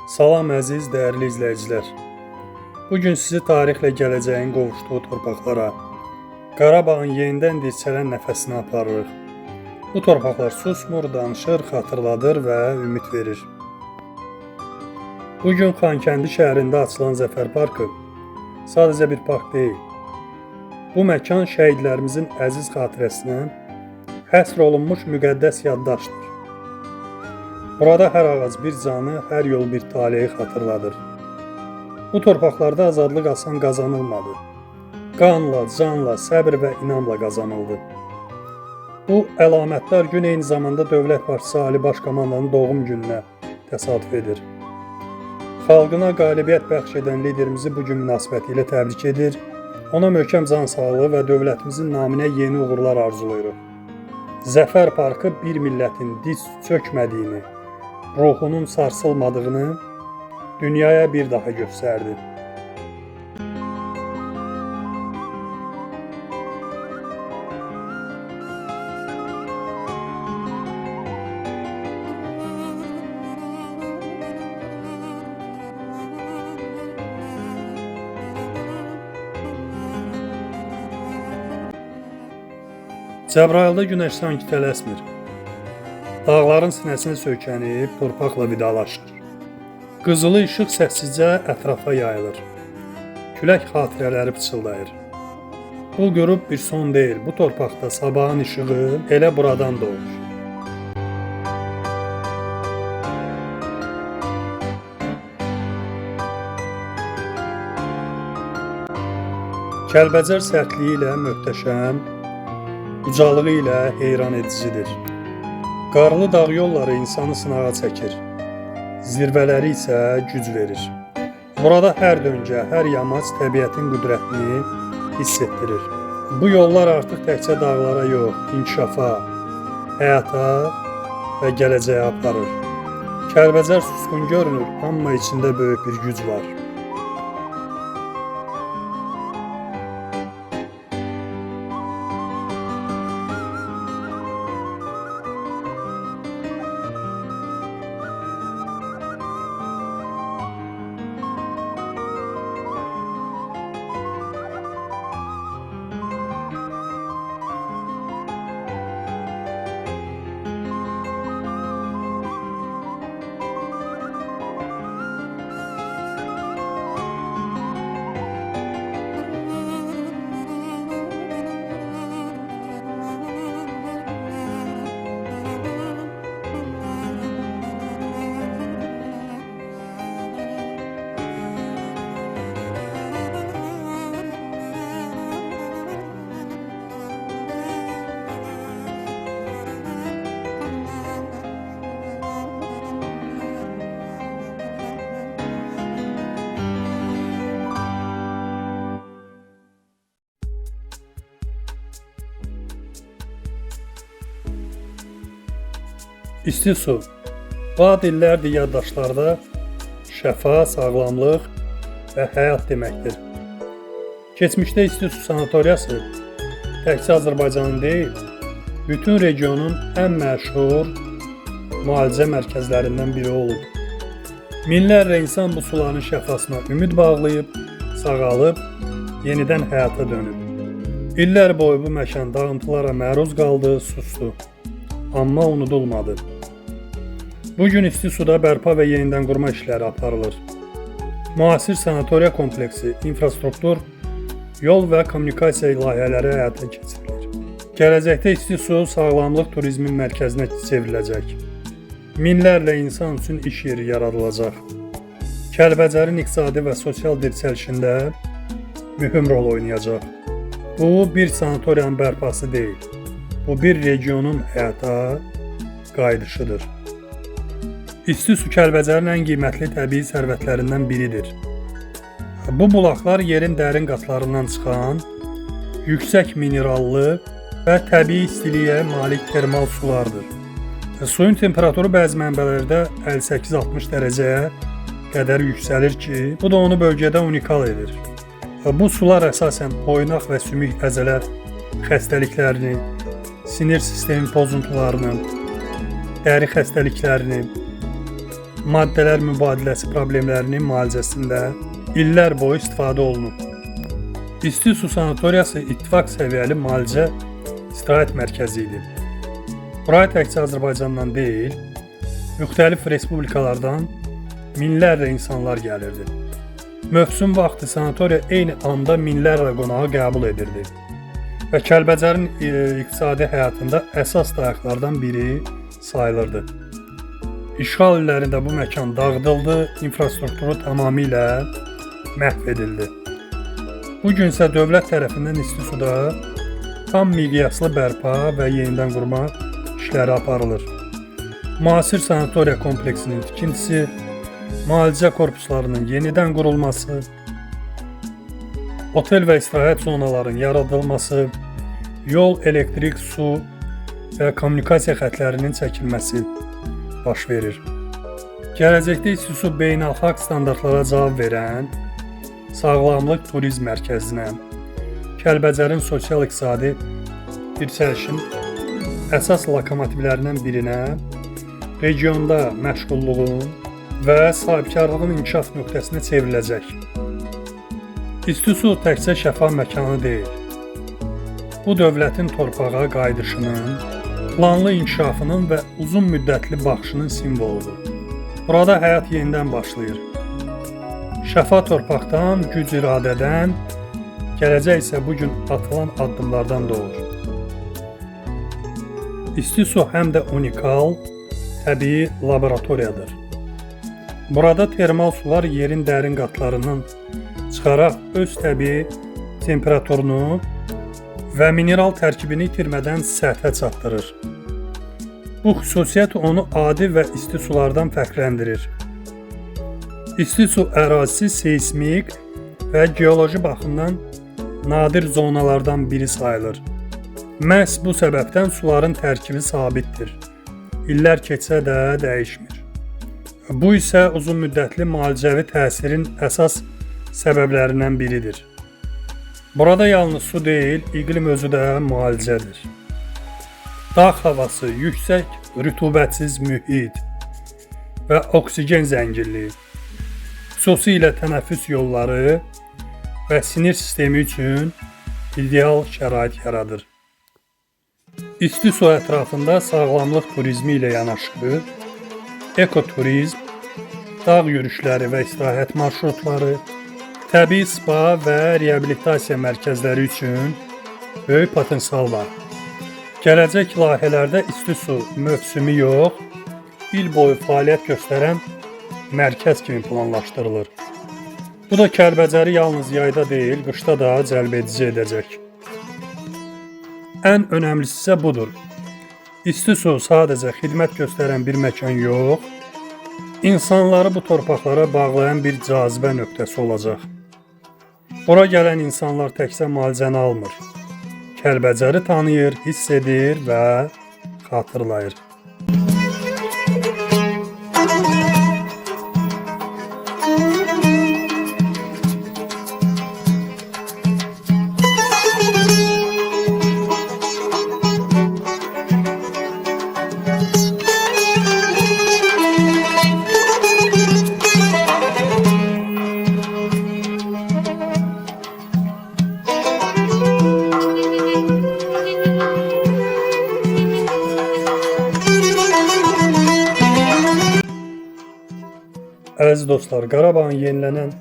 Salam əziz, dəyərli izləyicilər. Bugün sizi tarixlə gələcəyin qovuşduğu torpaqlara, Qarabağın yenidən dirçələn nəfəsinə aparırıq. Bu torpaqlar susmur, danışır, xatırladır və ümid verir. Bugün Xankəndi şəhərində açılan Zəfər Parkı sadəcə bir park deyil. Bu məkan şəhidlərimizin əziz xatirəsinə həsr olunmuş müqəddəs yaddaşdır. Burada hər ağac bir canı, hər yol bir taleyi xatırladır. Bu torpaqlarda azadlıq asan qazanılmadı. Qanla, canla, səbr və inamla qazanıldı. Bu əlamətdar gün eyni zamanda dövlət başçısı Ali Baş Komandanın doğum gününə təsadüf edir. Xalqına qalibiyyət bəxş edən liderimizi bu gün münasibətilə təbrik edir, ona möhkəm can sağlığı və dövlətimizin naminə yeni uğurlar arzulayırıq. Zəfər Parkı bir millətin diz çökmədiyini, ruhunun sarsılmadığını dünyaya bir daha göstərdi. Cəbrayılda günəş sanki tələsmir. Dağların sinəsinə söykənib torpaqla vidalaşır. Qızılı işıq səssizcə ətrafa yayılır. Külək xatirələri pıçıldayır. Bu qürub bir son deyil, bu torpaqda sabahın işığı elə buradan doğur. Kəlbəcər sərtliyi ilə möhtəşəm, ucalığı ilə heyran edicidir. Qarlı dağ yolları insanı sınağa çəkir, zirvələri isə güc verir. Burada hər döngə, hər yamaç təbiətin qüdrətini hiss etdirir. Bu yollar artıq təkcə dağlara yox, inkişafa, həyata və gələcəyə aparır. Kəlbəcər susqun görünür, amma içində böyük bir güc var. İsti su. Bu ad illərdir yaddaşlarda şəfa, sağlamlıq və həyat deməkdir. Keçmişdə isti su sanatoriyası təkcə Azərbaycanın deyil, bütün regionun ən məşhur müalicə mərkəzlərindən biri olub. Minlərlə insan bu suların şəfasına ümid bağlayıb, sağalıb, yenidən həyata dönüb. İllər boyu bu məkan dağıntılara məruz qaldı, sustu. Amma unudulmadı. Bugün isti suda bərpa və yenidən qurma işləri aparılır. Müasir sanatoriya kompleksi, infrastruktur, yol və kommunikasiya layihələri həyata keçirilir. Gələcəkdə isti su sağlamlıq turizmin mərkəzinə çevriləcək. Minlərlə insan üçün iş yeri yaradılacaq. Kəlbəcərin iqtisadi və sosial dirçəlişində mühüm rol oynayacaq. Bu bir sanatoriyanın bərpası deyil. Bu bir regionun həyata qayıdışıdır. İsti su Kəlbəcərin ən qiymətli təbii sərvətlərindən biridir. Bu bulaqlar yerin dərin qatlarından çıxan, yüksək minerallı və təbii istiliyə malik termal sulardır. Suyun temperaturu bəzi mənbələrdə 58-60 dərəcəyə qədər yüksəlir ki, bu da onu bölgədə unikal edir. Bu sular əsasən oynaq və sümük əzələ xəstəliklərini, sinir sistemi pozuntularını, dəri xəstəliklərini, maddələr mübadiləsi problemlərinin müalicəsində illər boyu istifadə olunub. İsti su sanatoriyası ittifaq səviyyəli müalicə istirahət mərkəzi idi. Buraya təkcə Azərbaycandan deyil, müxtəlif respublikalardan minlərlə insanlar gəlirdi. Mövsüm vaxtı sanatoriya eyni anda minlərlə qonağı qəbul edirdi və Kəlbəcərin iqtisadi həyatında əsas dayaqlardan biri sayılırdı. İşğal illərində bu məkan dağıdıldı, infrastrukturu tamamilə məhv edildi. Bugün isə dövlət tərəfindən isti suda tam miqyaslı bərpa və yenidən qurma işləri aparılır. Müasir sanatoriya kompleksinin tikintisi, müalicə korpuslarının yenidən qurulması, otel və istirahət zonalarının yaradılması, yol, elektrik, su və kommunikasiya xətlərinin çəkilməsi baş verir. Gələcəkdə isti su beynəlxalq standartlara cavab verən sağlamlıq turizm mərkəzinə, Kəlbəcərin sosial-iqtisadi yüksəlişin əsas lokomotivlərindən birinə, regionda məşğulluğun və sahibkarlığın inkişaf nöqtəsinə çevriləcək. İsti su təkcə şəfa məkanı deyil, bu dövlətin torpağa qayıdışının, planlı inkişafının və uzun müddətli baxışının simvoludur. Burada həyat yenidən başlayır. Şəfa torpaqdan, güc iradədən, gələcək isə bugün atılan addımlardan doğur. İsti su həm də unikal, təbii laboratoriyadır. Burada termal sular yerin dərin qatlarından çıxaraq öz təbii temperaturunu və mineral tərkibini itirmədən səthə çatdırır. Bu xüsusiyyət onu adi və isti sulardan fərqləndirir. İsti su ərazisi seismik və geoloji baxımdan nadir zonalardan biri sayılır. Məhz bu səbəbdən suların tərkibi sabitdir. İllər keçsə də dəyişmir. Bu isə uzun müddətli müalicəvi təsirin əsas səbəblərindən biridir. Burada yalnız su deyil, iqlim özü də müalicədir. Dağ havası, yüksək, rütubətsiz mühit və oksigen zənginliyi, xüsusilə tənəffüs yolları və sinir sistemi üçün ideal şərait yaradır. İsti su ətrafında sağlamlıq turizmi ilə yanaşı, ekoturizm, dağ yürüşləri və istirahət marşrutları, təbii spa və reabilitasiya mərkəzləri üçün böyük potensial var. Gələcək layihələrdə isti su mövsümü yox, il boyu fəaliyyət göstərən mərkəz kimi planlaşdırılır. Bu da Kəlbəcəri yalnız yayda deyil, qışda da cəlbedici edəcək. Ən önəmlisi isə budur. İsti su sadəcə xidmət göstərən bir məkan yox, insanları bu torpaqlara bağlayan bir cazibə nöqtəsi olacaq. Bura gələn insanlar təkcə müalicəni almır, Kəlbəcəri tanıyır, hiss edir və xatırlayır. Əziz dostlar, Qarabağın yenilənən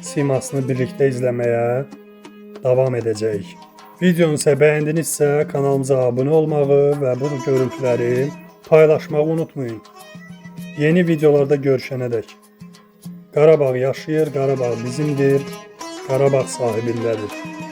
simasını birlikdə izləməyə davam edəcəyik. Videonu isə bəyəndinizsə kanalımıza abunə olmağı və bu görüntüləri paylaşmağı unutmayın. Yeni videolarda görüşənədək. Qarabağ yaşayır, Qarabağ bizimdir, Qarabağ sahibindədir.